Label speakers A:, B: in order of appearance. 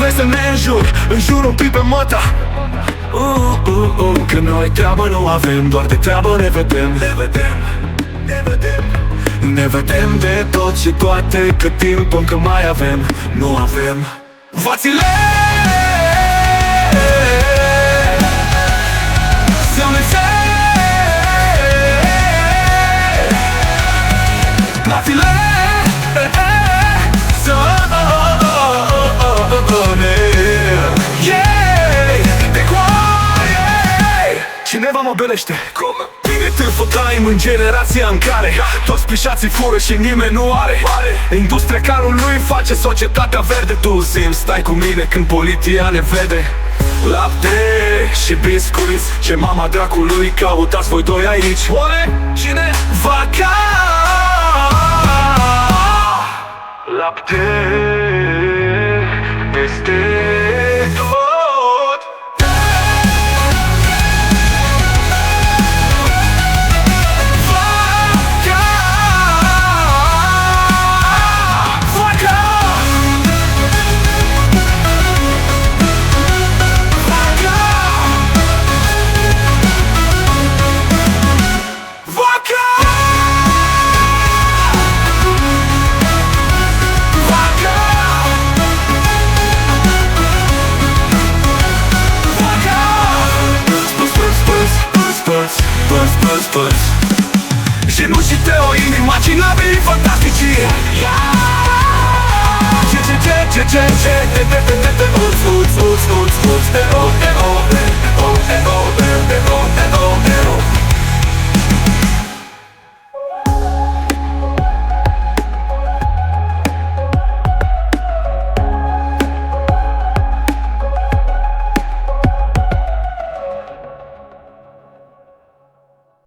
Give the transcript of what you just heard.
A: vrei să ne înjuri, înjur un pic pe măta. Că noi treabă nu avem, doar de treabă ne vedem. Ne vedem de tot și toate, cât timp încă mai avem. Nu avem vațile să ne vațile să de coaie. Cineva mă belește. Bine târful taim în generația în care toți pișații fură și nimeni nu are. Industria carului face societatea verde. Tu simți, stai cu mine când poliția ne vede. Lapte și biscuiți, ce mama dracului cautați voi doi aici. Oare cine va ca? Lapte este tot. Genunchi tău, inimaginabili, fantastici. Ce